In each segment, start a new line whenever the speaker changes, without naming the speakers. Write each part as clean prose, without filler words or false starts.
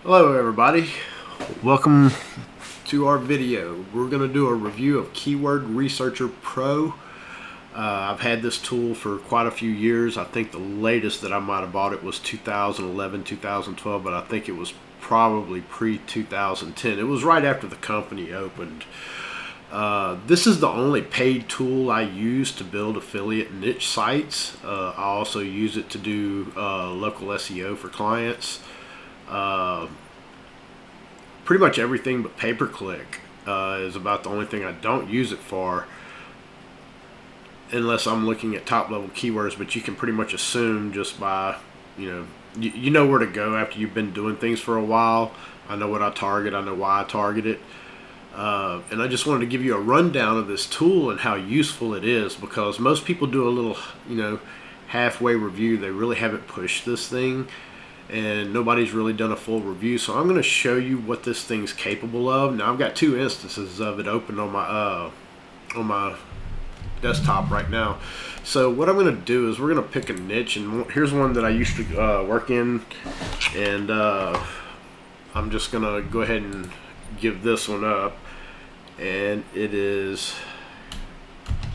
Hello everybody, welcome to our video. We're going to do a review of Keyword Researcher Pro. I've had this tool for quite a few years. I think the latest that I might have bought it was 2011, 2012, but I think it was probably pre-2010. It was right after the company opened. This is the only paid tool I use to build affiliate niche sites. I also use it to do local SEO for clients. Pretty much everything but pay-per-click is about the only thing I don't use it for, unless I'm looking at top-level keywords. But you can pretty much assume just by, you know where to go after you've been doing things for a while. I know what I target. I know why I target it. And I just wanted to give you a rundown of this tool and how useful it is, because most people do a little, halfway review. They really haven't pushed this thing, and nobody's really done a full review. So I'm going to show you what this thing's capable of. Now I've got two instances of it open on my desktop right now. So what I'm going to do is we're going to pick a niche, and here's one that I used to work in, and I'm just going to go ahead and give this one up, and it is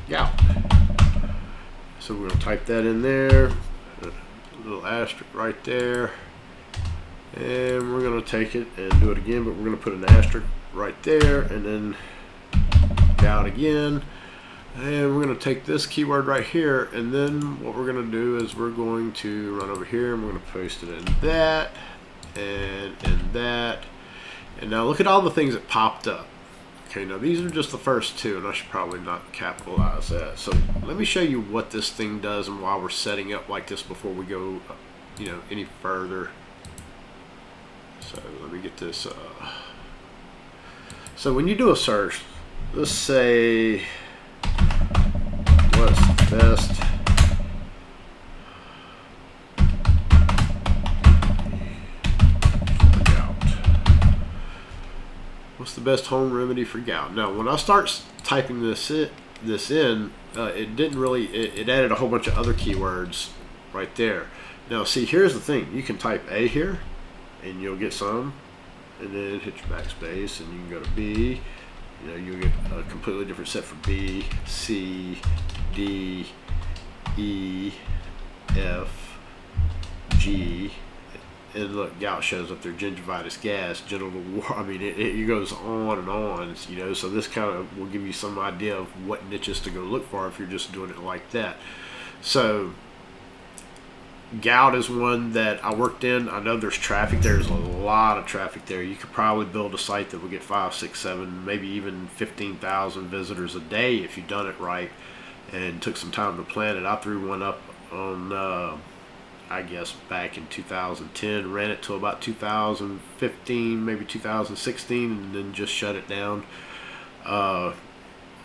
gout. So we're going to type that in there, little asterisk right there, and we're going to take it and do it again, but we're going to put an asterisk right there, and then gout again, and we're going to take this keyword right here, and then what we're going to do is we're going to run over here, and we're going to paste it in that and in that. And now look at all the things that popped up. Okay, now these are just the first two, and I should probably not capitalize that. So let me show you what this thing does and why we're setting up like this before we go, any further. So let me get this. So when you do a search, let's say, what's the best What's the best home remedy for gout? Now, when I start typing this in, it didn't really. It added a whole bunch of other keywords right there. Now, see, here's the thing: you can type A here, and you'll get some, and then hit your backspace, and you can go to B. You'll get a completely different set for B, C, D, E, F, G. And look, gout shows up there, gingivitis, gas, genital war. I mean, it goes on and on, so this kind of will give you some idea of what niches to go look for if you're just doing it like that. So gout is one that I worked in. I know there's traffic. There's a lot of traffic there. You could probably build a site that would get 5, 6, 7, maybe even 15,000 visitors a day if you've done it right and took some time to plan it. I threw one up on I guess back in 2010, ran it till about 2015, maybe 2016, and then just shut it down.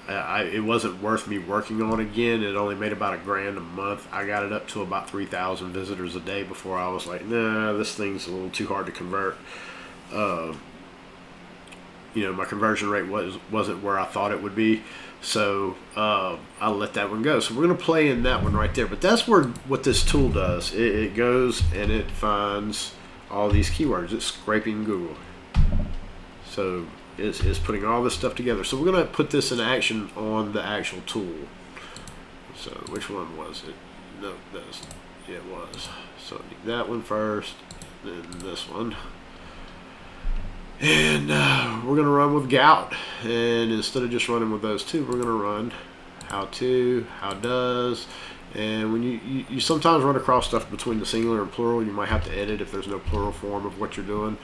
It wasn't worth me working on again. It only made about $1,000 a month. I got it up to about 3,000 visitors a day before I was like, nah, this thing's a little too hard to convert. My conversion rate wasn't where I thought it would be. So I let that one go. So we're going to play in that one right there. But that's what this tool does. It goes and it finds all these keywords. It's scraping Google. So it's putting all this stuff together. So we're going to put this in action on the actual tool. So which one was it? No, it was. So I need that one first, then this one. And we're going to run with gout, and instead of just running with those two, we're going to run how to, how does. And when you sometimes run across stuff between the singular and plural, you might have to edit if there's no plural form of what you're doing.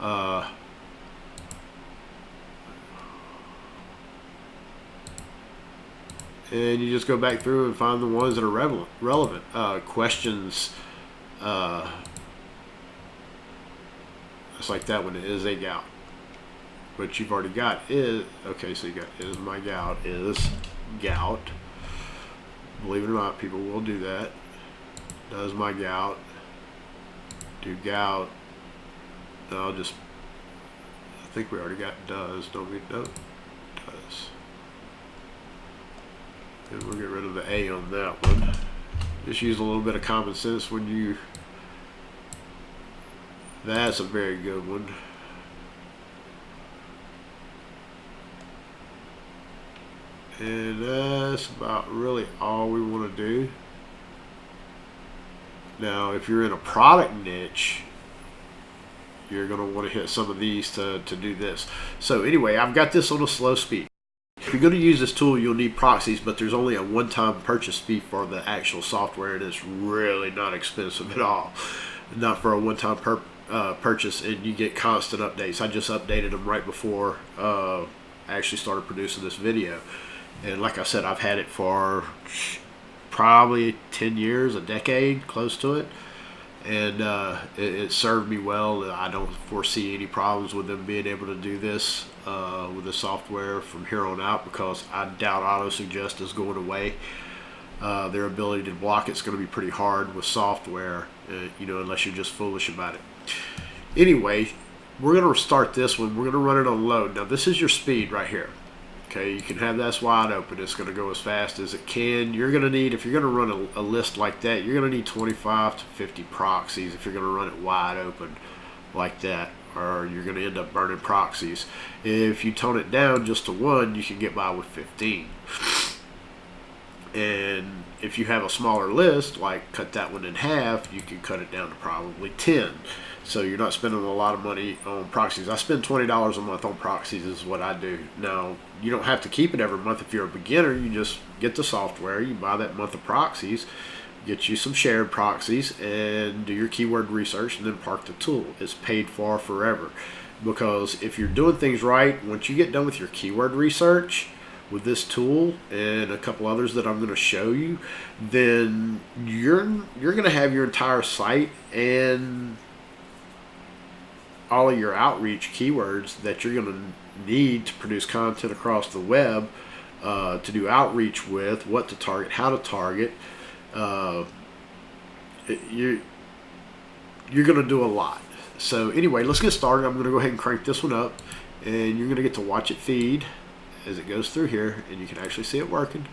And you just go back through and find the ones that are relevant. Questions. It's like that one. It is a gout, but you've already got is okay. So you got is my gout is gout. Believe it or not, people will do that. Does my gout do gout? No, I think we already got does. Don't we? No, does. And we'll get rid of the A on that one. Just use a little bit of common sense when you That's a very good one. And that's about really all we want to do. Now, if you're in a product niche, you're going to want to hit some of these to do this. So anyway, I've got this on a slow speed. If you're going to use this tool, you'll need proxies, but there's only a one-time purchase fee for the actual software, and it's really not expensive at all. Not for a one-time purchase, and you get constant updates. I just updated them right before I actually started producing this video. And like I said, I've had it for probably 10 years, a decade, close to it. And it served me well. I don't foresee any problems with them being able to do this with the software from here on out, because I doubt auto-suggest is going away. Their ability to block it's going to be pretty hard with software, unless you're just foolish about it. Anyway, we're going to start this one. We're going to run it on load. Now, this is your speed right here. Okay, you can have this wide open. It's going to go as fast as it can. You're going to need, if you're going to run a list like that, you're going to need 25 to 50 proxies if you're going to run it wide open like that, or you're going to end up burning proxies. If you tone it down just to one, you can get by with 15. And if you have a smaller list, like cut that one in half, you can cut it down to probably 10. So you're not spending a lot of money on proxies. I spend $20 a month on proxies is what I do. Now, you don't have to keep it every month if you're a beginner. You just get the software, you buy that month of proxies, get you some shared proxies, and do your keyword research, and then park the tool. It's paid for forever. Because if you're doing things right, once you get done with your keyword research with this tool and a couple others that I'm going to show you, then you're going to have your entire site and all of your outreach keywords that you're going to need to produce content across the web, to do outreach with, what to target, how to target. You're going to do a lot. So anyway, let's get started. I'm going to go ahead and crank this one up, and you're going to get to watch it feed as it goes through here, and you can actually see it working.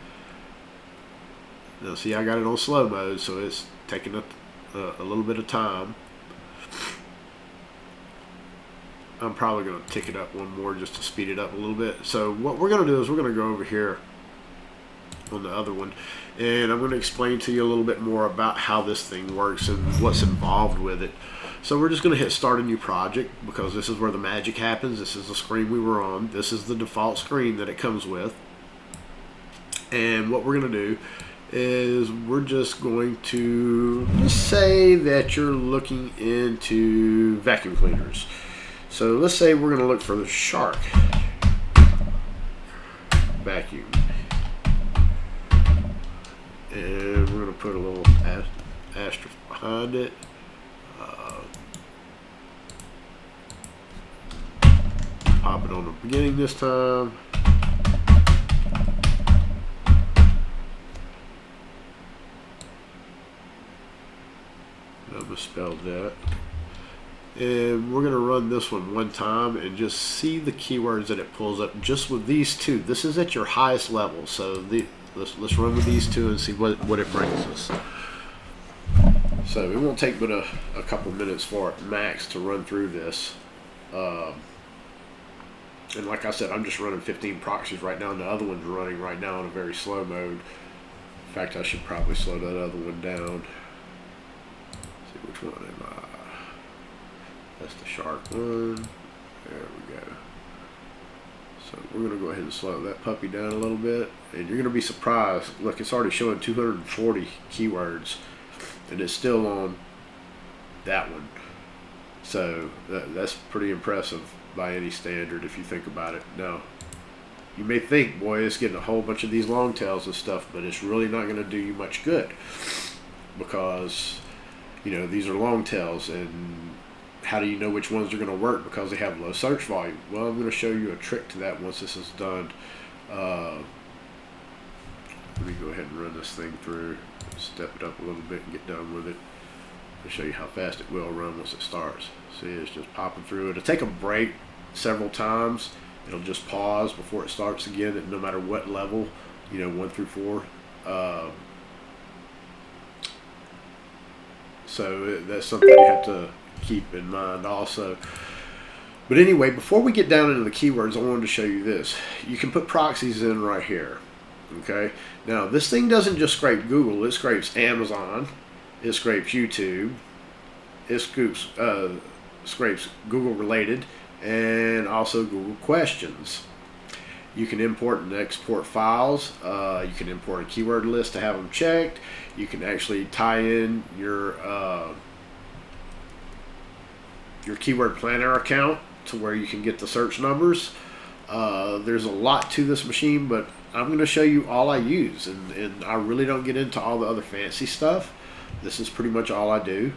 Now see, I got it on slow mode, so it's taking a little bit of time. I'm probably going to tick it up one more just to speed it up a little bit. So what we're going to do is we're going to go over here on the other one, and I'm going to explain to you a little bit more about how this thing works and what's involved with it. So we're just going to hit start a new project, because this is where the magic happens. This is the screen we were on. This is the default screen that it comes with. And what we're going to do is we're just going to just say that you're looking into vacuum cleaners. So let's say we're going to look for the Shark vacuum. And we're going to put a little asterisk behind it. Pop it on the beginning this time. I misspelled that. And we're going to run this one time and just see the keywords that it pulls up just with these two. This is at your highest level, so let's run with these two and see what it brings us. So it won't take but a couple minutes for it max to run through this. And like I said, I'm just running 15 proxies right now, and the other one's running right now in a very slow mode. In fact, I should probably slow that other one down. Let's see which one am I. That's the Shark one. There we go. So we're going to go ahead and slow that puppy down a little bit. And you're going to be surprised. Look, it's already showing 240 keywords. And it's still on that one. So that's pretty impressive by any standard if you think about it. Now, you may think, boy, it's getting a whole bunch of these long tails and stuff, but it's really not going to do you much good. Because, these are long tails, and how do you know which ones are going to work? Because they have low search volume. Well, I'm going to show you a trick to that once this is done. Let me go ahead and run this thing through, step it up a little bit and get done with it. I'll show you how fast it will run once it starts. See, it's just popping through. It'll take a break several times. It'll just pause before it starts again, and no matter what level, 1 through 4. So that's something you have to keep in mind also. But anyway, before we get down into the keywords, I wanted to show you this. You can put proxies in right here. Okay. Now this thing doesn't just scrape Google. It scrapes Amazon. It scrapes YouTube. It scrapes Google related and also Google questions. You can import and export files. You can import a keyword list to have them checked. You can actually tie in your keyword planner account to where you can get the search numbers. There's a lot to this machine, but I'm going to show you all I use, and I really don't get into all the other fancy stuff. This is pretty much all I do.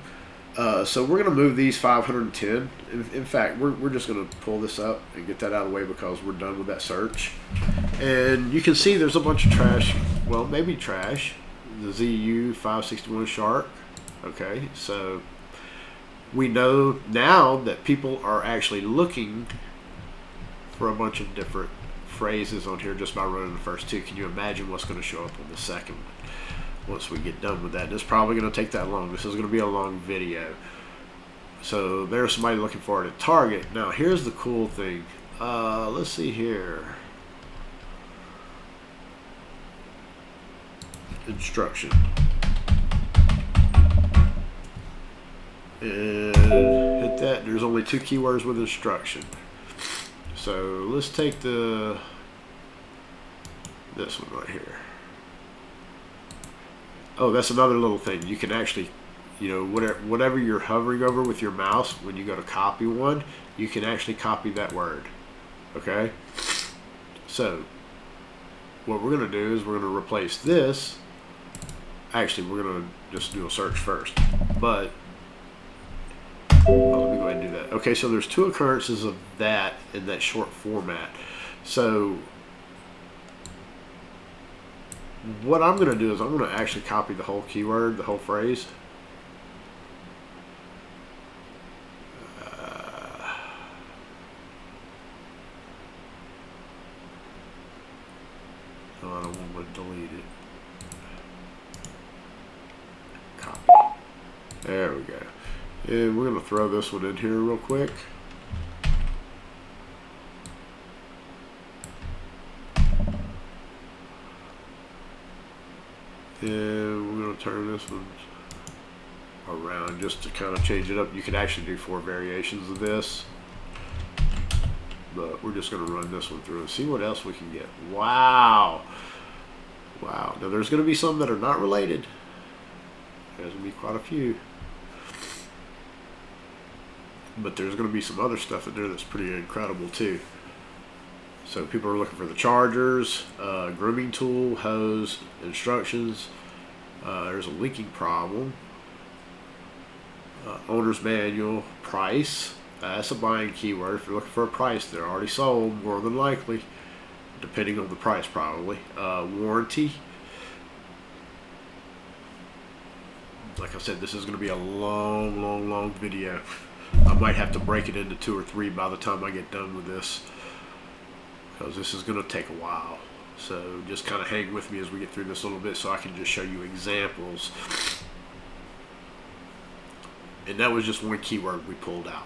So we're going to move these 510. In fact, we're just going to pull this up and get that out of the way because we're done with that search. And you can see there's a bunch of trash. Well, maybe trash. The ZU 561 Shark. Okay, so we know now that people are actually looking for a bunch of different phrases on here just by running the first two. Can you imagine what's going to show up on the second one once we get done with that? It's probably going to take that long. This is going to be a long video. So there's somebody looking for it at Target. Now here's the cool thing. Let's see here. Instruction. And hit that. There's only 2 keywords with instruction. So let's take this one right here. Oh, that's another little thing. You can actually, you know, whatever you're hovering over with your mouse, when you go to copy one, you can actually copy that word. Okay? So what we're going to do is we're going to replace this. Actually, we're going to just do a search first. But let me go ahead and do that. Okay, so there's 2 occurrences of that in that short format. So what I'm going to do is I'm going to actually copy the whole keyword, the whole phrase. No, I don't want to delete it. Copy. There we go. And we're going to throw this one in here real quick. And we're going to turn this one around just to kind of change it up. You can actually do 4 variations of this. But we're just going to run this one through and see what else we can get. Wow. Wow. Now there's going to be some that are not related. There's going to be quite a few. But there's going to be some other stuff in there that's pretty incredible too. So people are looking for the chargers, grooming tool, hose, instructions. There's a leaking problem. Owner's manual, price. That's a buying keyword. If you're looking for a price, they're already sold, more than likely, depending on the price probably. Warranty. Like I said, this is going to be a long video. I might have to break it into 2 or 3 by the time I get done with this, because this is going to take a while. So just kind of hang with me as we get through this a little bit so I can just show you examples. And that was just one keyword we pulled out.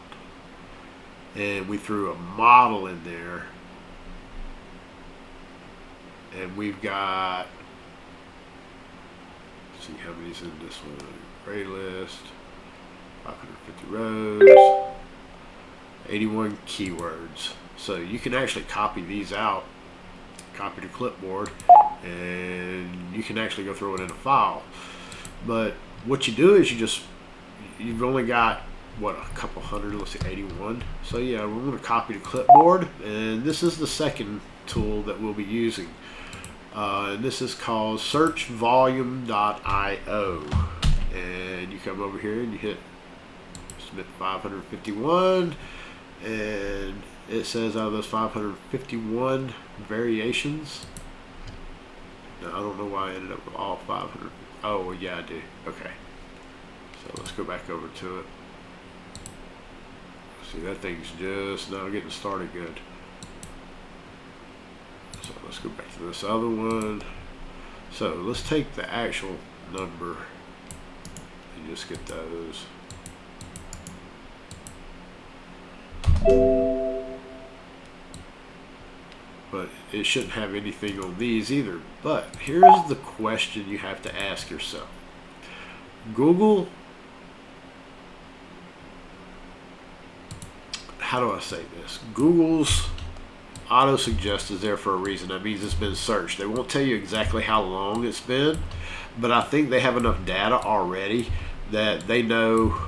And we threw a model in there. And we've got, let's see how many's in this one. Gray list. 550 rows, 81 keywords. So you can actually copy these out, copy to clipboard, and you can actually go throw it in a file. But what you do is you've only got, what, a couple hundred, let's say 81. So yeah, we're going to copy to clipboard, and this is the second tool that we'll be using. And this is called searchvolume.io. And you come over here and you hit submit 551, and it says out of those 551 variations. Now I don't know why I ended up with all 500. Oh well, yeah I do. Okay, so let's go back over to it. See, that thing's just now getting started good. So let's go back to this other one. So let's take the actual number and just get those. it shouldn't have anything on these either. But here's the question you have to ask yourself. Google, how do I say this? Google's auto suggest is there for a reason. That means it's been searched. They won't tell you exactly how long it's been, but I think they have enough data already that they know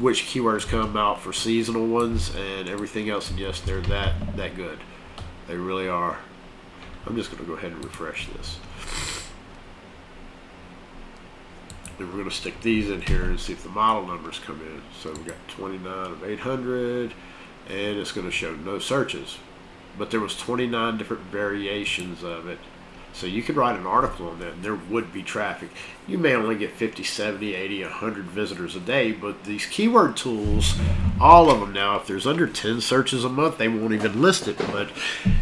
which keywords come out for seasonal ones and everything else, and yes, they're that good. They really are. I'm just going to go ahead and refresh this. And we're going to stick these in here and see if the model numbers come in. So we got 29 of 800, and it's going to show no searches. But there was 29 different variations of it. So you could write an article on that and there would be traffic. You may only get 50, 70, 80, 100 visitors a day, but these keyword tools, all of them now, if there's under 10 searches a month, they won't even list it. But,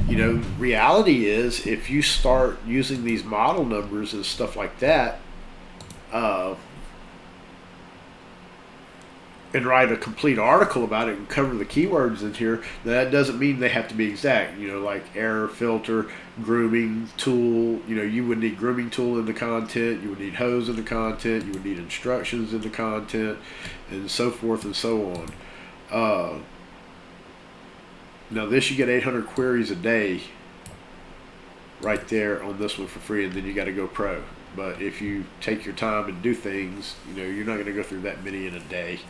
you know, reality is if you start using these model numbers and stuff like that, and write a complete article about it and cover the keywords in here, that doesn't mean they have to be exact. You know, like error filter, grooming tool. You know, you would need grooming tool in the content, you would need hose in the content, you would need instructions in the content, and so forth and so on. Now this, you get 800 queries a day right there on this one for free, and then you got to go pro. But if you take your time and do things, you know, you're not going to go through that many in a day.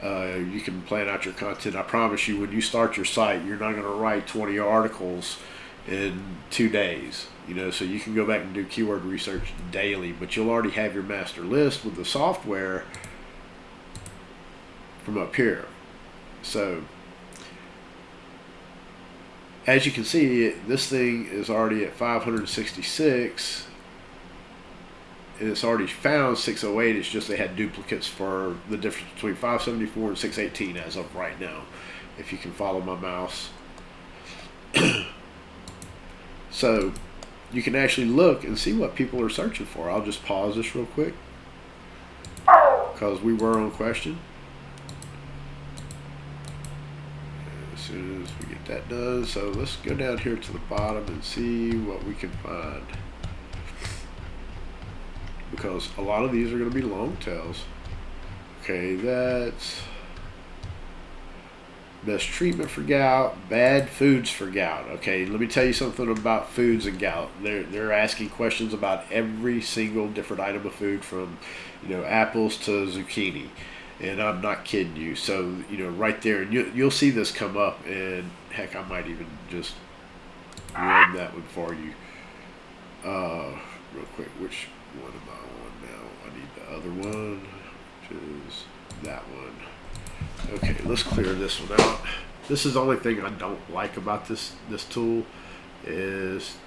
You can plan out your content. I promise you, when you start your site, you're not going to write 20 articles in 2 days. You know, so you can go back and do keyword research daily, but you'll already have your master list with the software from up here. So as you can see, this thing is already at 566. And it's already found 608. It's just they had duplicates for the difference between 574 and 618 as of right now, if you can follow my mouse. So you can actually look and see what people are searching for. I'll just pause this real quick because we were on question. As soon as we get that done, so let's go down here to the bottom and see what we can find, because a lot of these are going to be long tails. Okay, that's best treatment for gout, bad foods for gout. Okay, let me tell you something about foods and gout. They're asking questions about every single different item of food, from, you know, apples to zucchini, and I'm not kidding you. So, you know, right there, and you'll see this come up, and heck, I might even just run that one for you real quick. Which one am I on now? I need the other one, which is that one. Okay, let's clear this one out. This is the only thing I don't like about this tool, is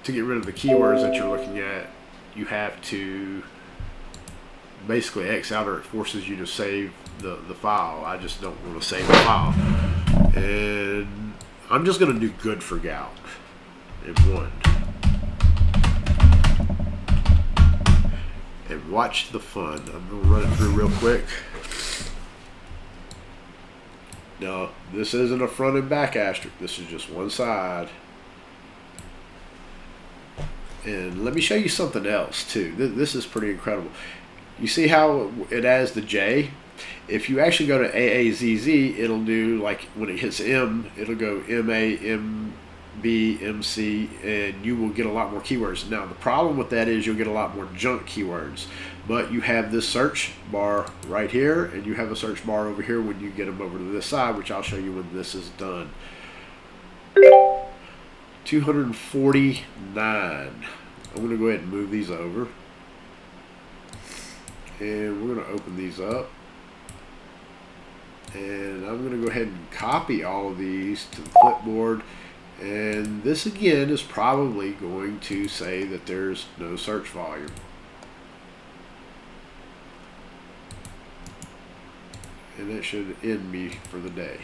to get rid of the keywords that you're looking at, you have to basically X out, or it forces you to save the file. I just don't want to save the file. And I'm just going to do good for gout in one. And watch the fun. I'm going to run it through real quick. Now, this isn't a front and back asterisk. This is just one side. And let me show you something else too. This is pretty incredible. You see how it has the J? If you actually go to AAZZ, it'll do, like, when it hits M, it'll go MA, MB, MC, and you will get a lot more keywords. Now, the problem with that is you'll get a lot more junk keywords. But you have this search bar right here, and you have a search bar over here when you get them over to this side, which I'll show you when this is done. 249. I'm going to go ahead and move these over. And we're going to open these up. And I'm going to go ahead and copy all of these to the clipboard. And this again is probably going to say that there's no search volume. And that should end me for the day.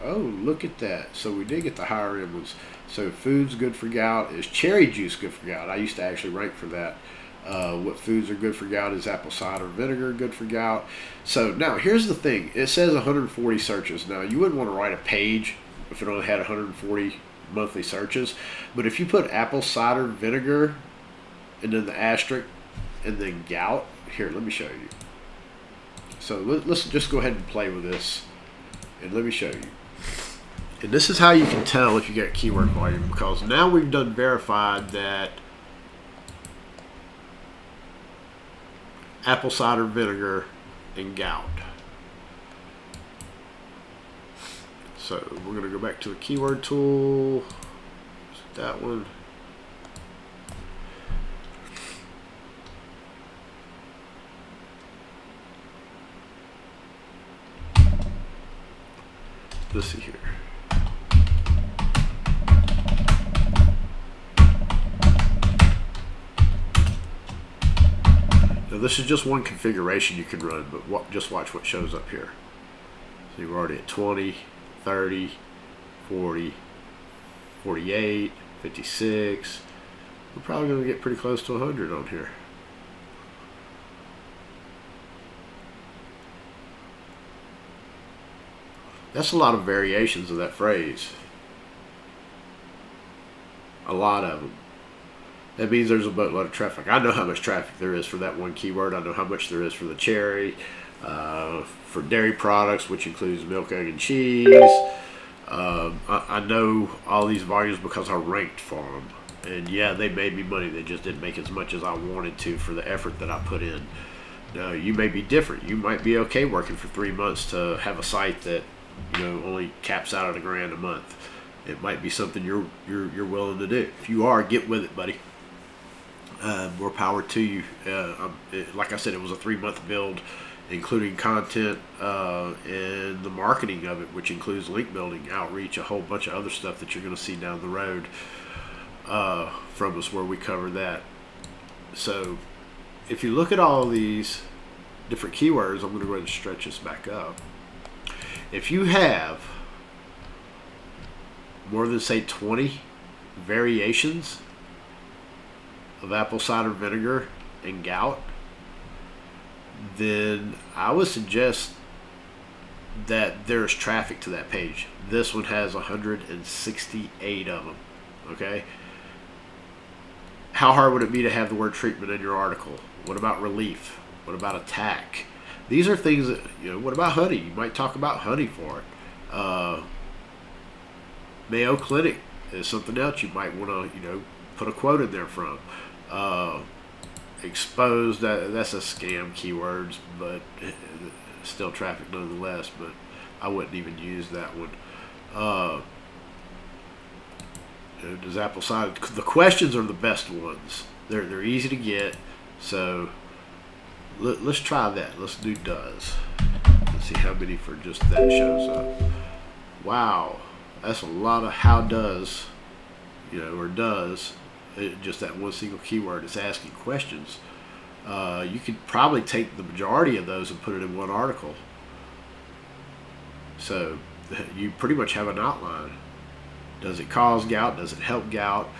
Oh, look at that. So we did get the higher end ones. So foods good for gout. Is cherry juice good for gout? I used to actually rank for that. What foods are good for gout? Is apple cider vinegar good for gout? So now here's the thing. It says 140 searches. Now you wouldn't want to write a page if it only had 140 monthly searches. But if you put apple cider vinegar and then the asterisk and then gout, here, let me show you. So let's just go ahead and play with this. And let me show you. And this is how you can tell if you get keyword volume, because now we've done verified that apple cider vinegar and gout. So we're going to go back to the keyword tool. That one. Let's see here. Now this is just one configuration you can run, but just watch what shows up here. So you're already at 20, 30, 40, 48, 56. We're probably going to get pretty close to 100 on here. That's a lot of variations of that phrase. A lot of them. That means there's a boatload of traffic. I know how much traffic there is for that one keyword. I know how much there is for the cherry, for dairy products, which includes milk, egg, and cheese. I know all these volumes because I ranked for them. And yeah, they made me money. They just didn't make as much as I wanted to for the effort that I put in. Now, you may be different. You might be okay working for 3 months to have a site that, you know, only caps out at $1,000 a month. It might be something you're willing to do. If you are, get with it, buddy. More power to you. Like I said, it was a 3-month build, including content and the marketing of it, which includes link building, outreach, a whole bunch of other stuff that you're going to see down the road from us where we cover that. So if you look at all these different keywords, I'm going to go ahead and stretch this back up. If you have more than, say, 20 variations of apple cider vinegar and gout, then I would suggest that there's traffic to that page. This one has 168 of them. Okay? How hard would it be to have the word treatment in your article? What about relief? What about attack? These are things that, you know, what about honey? You might talk about honey for it. Mayo Clinic is something else you might want to, you know, put a quote in there from. Exposed, that's a scam keywords, but still traffic nonetheless, but I wouldn't even use that one. You know, does apple cider, the questions are the best ones. They're easy to get, so let's try that. Let's do does. Let's see how many for just that shows up. Wow, that's a lot of how does, you know, or does. Just that one single keyword is asking questions. You could probably take the majority of those and put it in one article. So you pretty much have an outline. Does it cause gout? Does it help gout?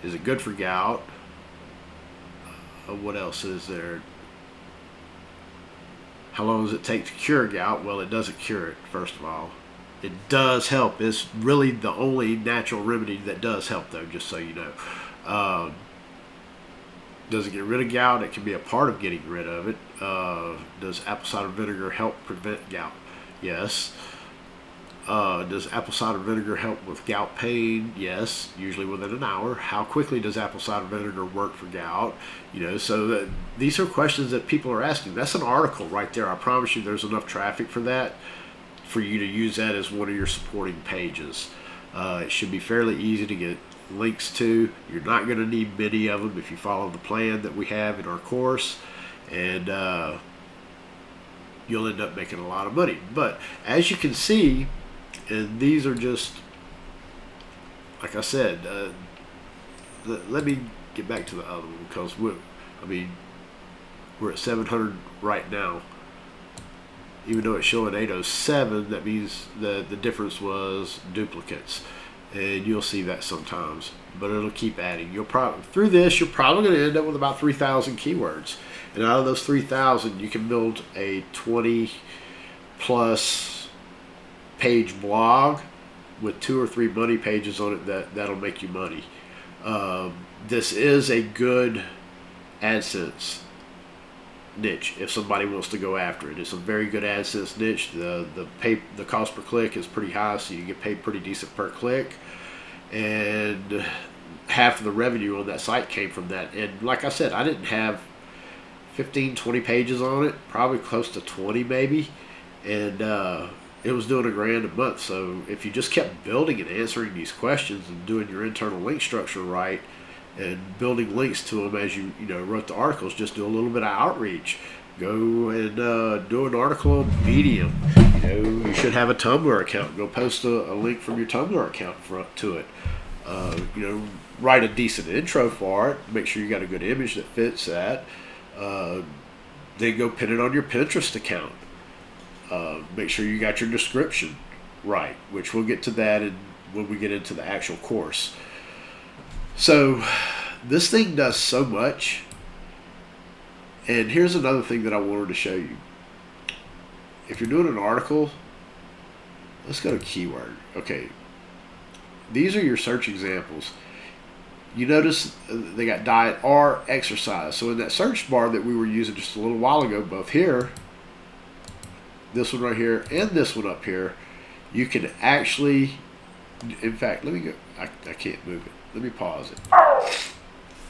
Is it good for gout? What else is there? How long does it take to cure gout? Well, it doesn't cure it, first of all. It does help. It's really the only natural remedy that does help, though, just so you know. Does it get rid of gout? It can be a part of getting rid of it. Does apple cider vinegar help prevent gout? Yes. Does apple cider vinegar help with gout pain? Yes, usually within an hour. How quickly does apple cider vinegar work for gout? You know, so these are questions that people are asking. That's an article right there. I promise you there's enough traffic for that, for you to use that as one of your supporting pages. It should be fairly easy to get links to. You're not going to need many of them if you follow the plan that we have in our course, and you'll end up making a lot of money. But as you can see, and these are just, like I said, let me get back to the other one, because we're at 700 right now. Even though it's showing 807, that means the difference was duplicates. and you'll see that sometimes. But it'll keep adding. You'll probably through this, you're probably going to end up with about 3,000 keywords, and out of those 3,000, you can build a 20 plus page blog with 2 or 3 money pages on it that'll make you money. This is a good AdSense niche if somebody wants to go after it. It's a very good AdSense niche. The cost per click is pretty high, so you get paid pretty decent per click, and half of the revenue on that site came from that. And like I said, I didn't have 15, 20 pages on it, probably close to 20 maybe, and it was doing $1,000 a month. So if you just kept building and answering these questions and doing your internal link structure right, and building links to them as you wrote the articles, just do a little bit of outreach. Go and do an article on Medium. You should have a Tumblr account. Go post a link from your Tumblr account to it. Write a decent intro for it. Make sure you got a good image that fits that. Then go pin it on your Pinterest account. Make sure you got your description right, which we'll get to that when we get into the actual course. So this thing does so much. And here's another thing that I wanted to show you. If you're doing an article, let's go to keyword. Okay, these are your search examples. You notice they got diet or exercise. So in that search bar that we were using just a little while ago, both here, this one right here, and this one up here, you can actually, in fact, let me go, I can't move it. Let me pause it.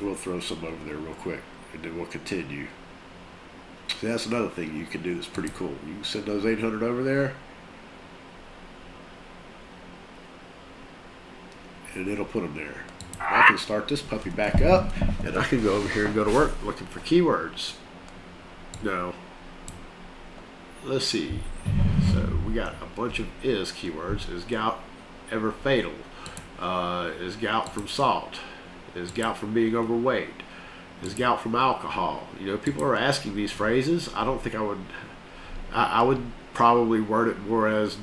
We'll throw some over there real quick, and then we'll continue. See, that's another thing you can do that's pretty cool. You can send those 800 over there, and it'll put them there. I can start this puppy back up, and I can go over here and go to work looking for keywords. Now, let's see. So we got a bunch of is keywords. Is gout ever fatal? Is gout from salt? Is gout from being overweight? Is gout from alcohol? People are asking these phrases. I don't think I would. I would probably word it more as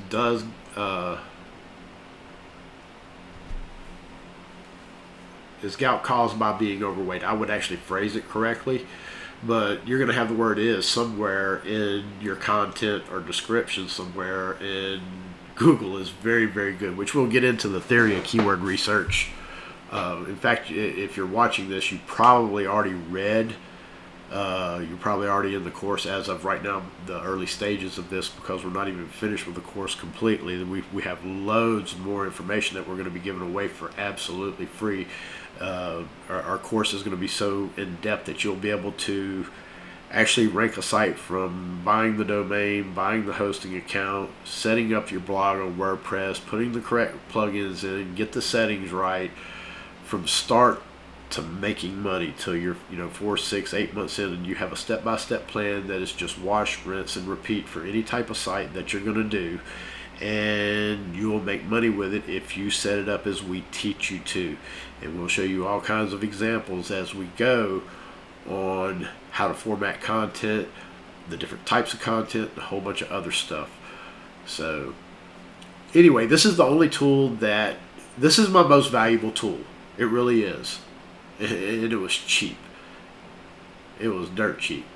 is gout caused by being overweight? I would actually phrase it correctly, but you're going to have the word is somewhere in your content or description somewhere, and Google is very, very good, which we'll get into the theory of keyword research. In fact, if you're watching this, you probably already read, you're probably already in the course as of right now, the early stages of this, because we're not even finished with the course completely. We have loads more information that we're going to be giving away for absolutely free. Our course is going to be so in depth that you'll be able to actually rank a site from buying the domain, buying the hosting account, setting up your blog on WordPress, putting the correct plugins in, get the settings right, from start to making money till you're 4, 6, 8 months in, and you have a step-by-step plan that is just wash, rinse, and repeat for any type of site that you're going to do, and you will make money with it if you set it up as we teach you to. And we'll show you all kinds of examples as we go on how to format content, the different types of content, a whole bunch of other stuff. So anyway, this is the only tool this is my most valuable tool. It really is. And it was cheap. It was dirt cheap.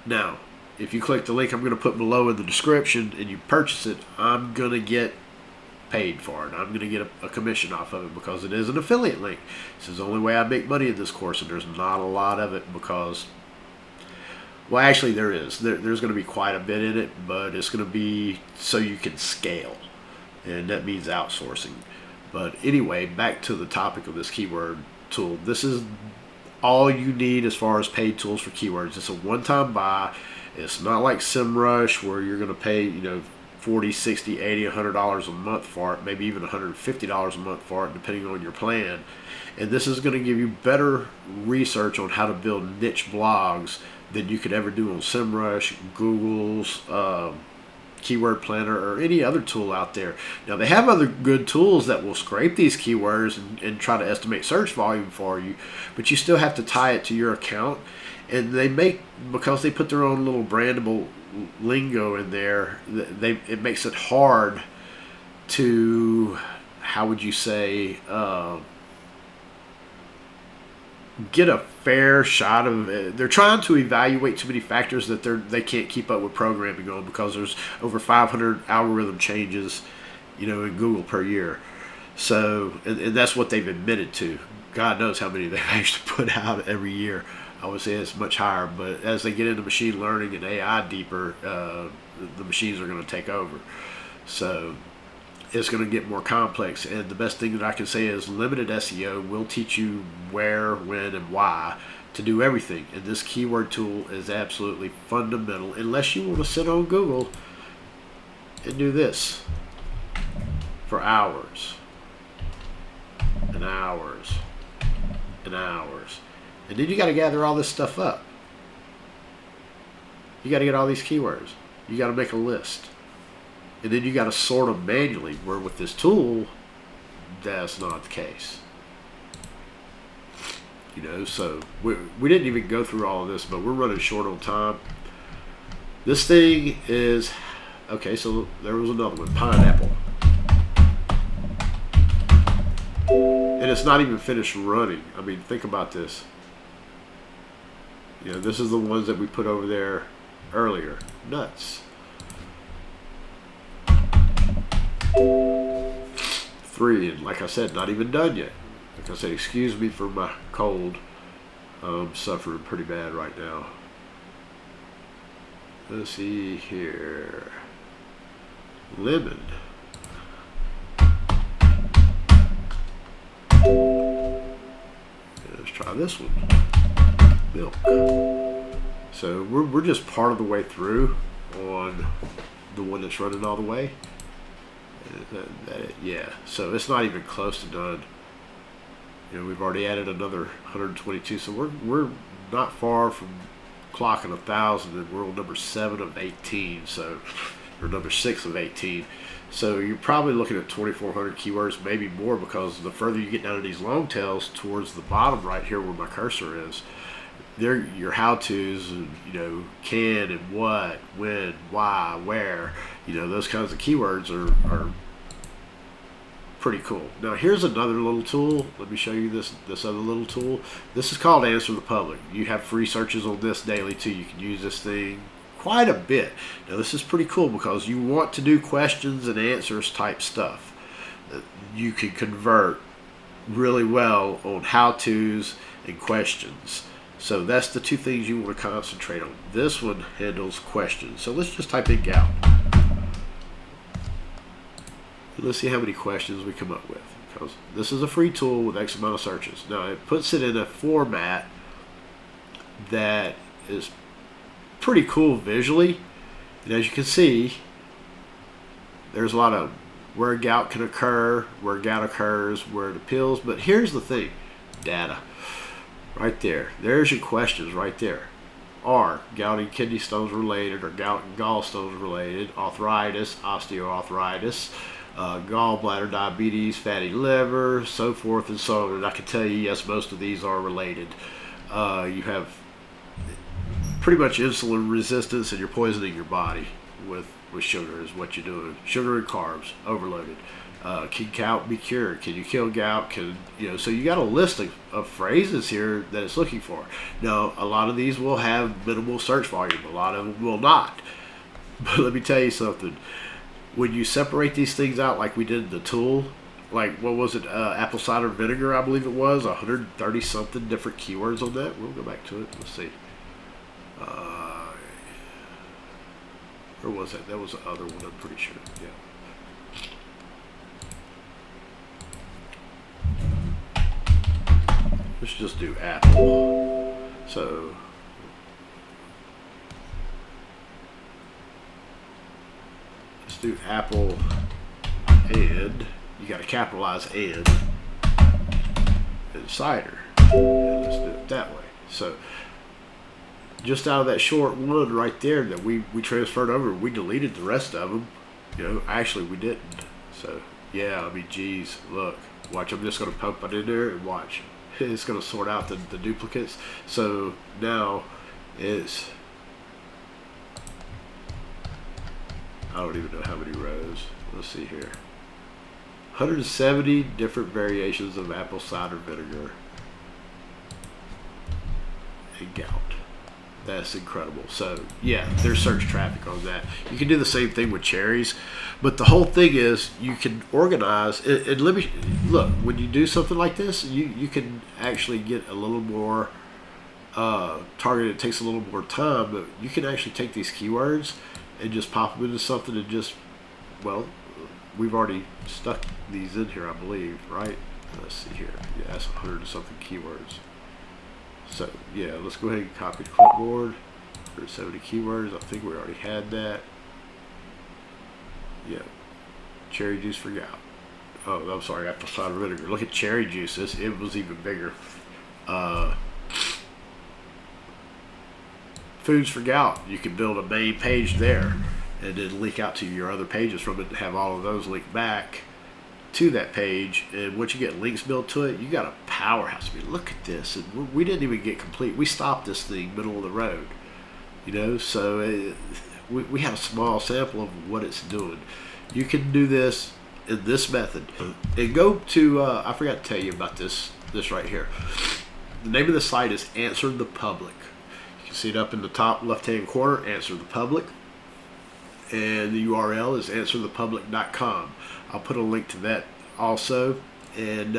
Now, if you click the link I'm going to put below in the description and you purchase it, I'm going to get paid for it. I'm going to get a commission off of it because it is an affiliate link. This is the only way I make money in this course, and there's not a lot of it because, well, actually there is. There's going to be quite a bit in it, but it's going to be so you can scale, and that means outsourcing. But anyway, back to the topic of this keyword tool. This is all you need as far as paid tools for keywords. It's a one-time buy. It's not like SEMrush where you're going to pay, $40, $60, $80, $100 a month for it, maybe even $150 a month for it, depending on your plan. And this is going to give you better research on how to build niche blogs than you could ever do on SEMrush, Google's Keyword Planner, or any other tool out there. Now, they have other good tools that will scrape these keywords and try to estimate search volume for you, but you still have to tie it to your account. And because they put their own little brandable lingo in there, it makes it hard to how would you say, get a fair shot of it. They're trying to evaluate too many factors that they can't keep up with programming on, because there's over 500 algorithm changes, in Google per year. So, and that's what they've admitted to. God knows how many they've actually put out every year. I would say it's much higher, but as they get into machine learning and AI deeper, the machines are going to take over. So it's going to get more complex, and the best thing that I can say is limited SEO will teach you where, when, and why to do everything. And this keyword tool is absolutely fundamental, unless you want to sit on Google and do this for hours and hours and hours. And then you got to gather all this stuff up. You got to get all these keywords. You got to make a list. And then you got to sort them manually, where with this tool, that's not the case. So we didn't even go through all of this, but we're running short on time. This thing is, okay, so there was another one, pineapple. And it's not even finished running. I mean, think about this. This is the ones that we put over there earlier. Nuts. 3, and like I said, not even done yet. Like I said, excuse me for my cold. I'm suffering pretty bad right now. Let's see here. Lemon. Let's try this one. Milk. So we're just part of the way through on the one that's running all the way. Yeah, so it's not even close to done. We've already added another 122, so we're not far from clocking 1,000, and we're on number 7 of 18, so, or number 6 of 18. So you're probably looking at 2,400 keywords, maybe more, because the further you get down to these long tails, towards the bottom right here where my cursor is, they're your how-tos, can and what, when, why, where, those kinds of keywords are pretty cool. Now here's another little tool. Let me show you this other little tool. This is called Answer the Public. You have free searches on this daily too. You can use this thing quite a bit. Now this is pretty cool, because you want to do questions and answers type stuff. You can convert really well on how-tos and questions. So that's the two things you want to concentrate on. This one handles questions. So let's just type in gout. Let's see how many questions we come up with, because this is a free tool with X amount of searches. Now it puts it in a format that is pretty cool visually, and as you can see, there's a lot of where gout can occur, where gout occurs, where it appeals. But here's the thing, data. Right there. There's your questions right there. Are gout and kidney stones related, or gout and gallstones related? Arthritis, osteoarthritis, gallbladder, diabetes, fatty liver, so forth and so on. And I can tell you, yes, most of these are related. You have pretty much insulin resistance, and you're poisoning your body with sugar is what you're doing. Sugar and carbs overloaded. Can gout be cured? Can you kill gout? So you got a list of phrases here that it's looking for. Now, a lot of these will have minimal search volume. A lot of them will not. But let me tell you something. When you separate these things out like we did in the tool, like, what was it? Apple cider vinegar, I believe it was. 130 something different keywords on that. We'll go back to it. Let's see. Where was that? That was the other one, I'm pretty sure. Yeah. Let's just do Apple. So let's do Apple, and you got to capitalize and cider. And let's do it that way. So just out of that short one right there that we transferred over, we deleted the rest of them. Actually we didn't. So yeah, I mean, geez, look, watch. I'm just going to pump it in there and watch. It's going to sort out the duplicates. So now it's, I don't even know how many rows. Let's see here. 170 different variations of apple cider vinegar and gout. That's incredible. So yeah, there's search traffic on that. You can do the same thing with cherries, but the whole thing is you can organize. And let me look, when you do something like this, you can actually get a little more targeted. It takes a little more time, but you can actually take these keywords and just pop them into something and just, well, we've already stuck these in here, I believe, right? Let's see here. Yeah, that's 100 and something keywords. So yeah, let's go ahead and copy the clipboard. 170 keywords. I think we already had that. Yeah, cherry juice for gout. Oh, I'm sorry, apple cider vinegar. Look at cherry juice. It was even bigger. Foods for gout. You can build a main page there, and then link out to your other pages from it, and have all of those linked back to that page. And once you get links built to it, you got a powerhouse. I mean, look at this. And we didn't even get complete. We stopped this thing middle of the road, you know. So we had a small sample of what it's doing. You can do this in this method. And go to I forgot to tell you about this right here. The name of the site is Answer the Public. You can see it up in the top left hand corner, Answer the Public, and the URL is answerthepublic.com. I'll put a link to that also. And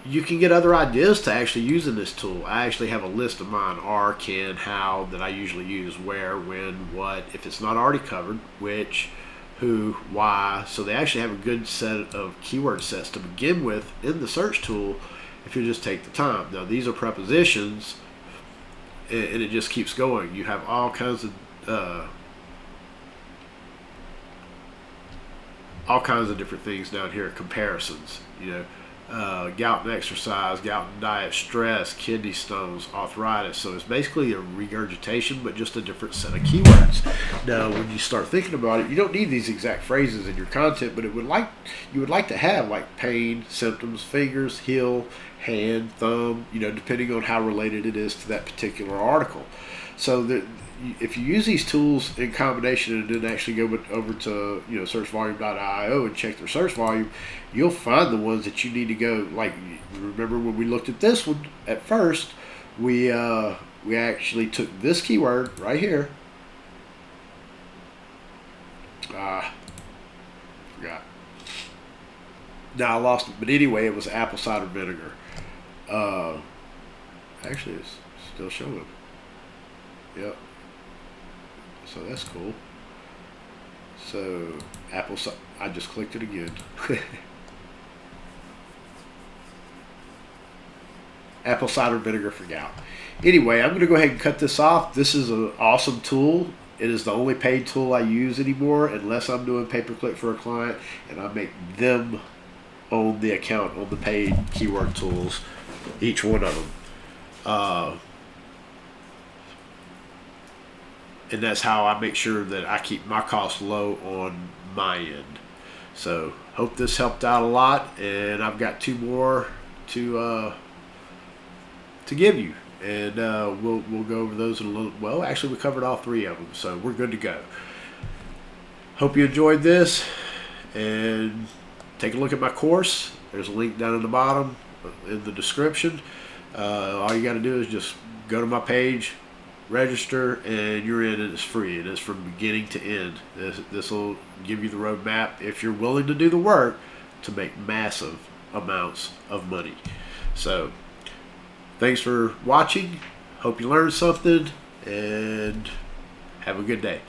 you can get other ideas to actually using this tool. I actually have a list of mine: are, can, how, that I usually use: where, when, what, if it's not already covered, which, who, why. So they actually have a good set of keyword sets to begin with in the search tool if you just take the time. Now these are prepositions, and it just keeps going. You have all kinds of different things down here. Comparisons, you know, gout and exercise, gout and diet, stress, kidney stones, arthritis. So it's basically a regurgitation, but just a different set of keywords. Now, when you start thinking about it, you don't need these exact phrases in your content, but you would like to have like pain, symptoms, fingers, heel, hand, thumb, you know, depending on how related it is to that particular article. So that if you use these tools in combination and then actually go over to, you know, searchvolume.io and check their search volume, you'll find the ones that you need to go. Like, remember when we looked at this one at first, we actually took this keyword right here. Forgot. Now I lost it, but anyway, it was apple cider vinegar. Actually, it's still showing. Yep. So that's cool. So apple cider, I just clicked it again. Apple cider vinegar for gout. Anyway, I'm going to go ahead and cut this off. This is an awesome tool. It is the only paid tool I use anymore, unless I'm doing pay-per-click for a client and I make them own the account on the paid keyword tools, each one of them. And that's how I make sure that I keep my costs low on my end. So hope this helped out a lot, and I've got 2 more to give you, and we'll go over those in a little. Well, actually, we covered all 3 of them, so we're good to go. Hope you enjoyed this, and take a look at my course. There's a link down in the bottom in the description. All you got to do is just go to my page, register, and you're in, and it's free. It is from beginning to end. This will give you the roadmap if you're willing to do the work to make massive amounts of money. So thanks for watching. Hope you learned something, and have a good day.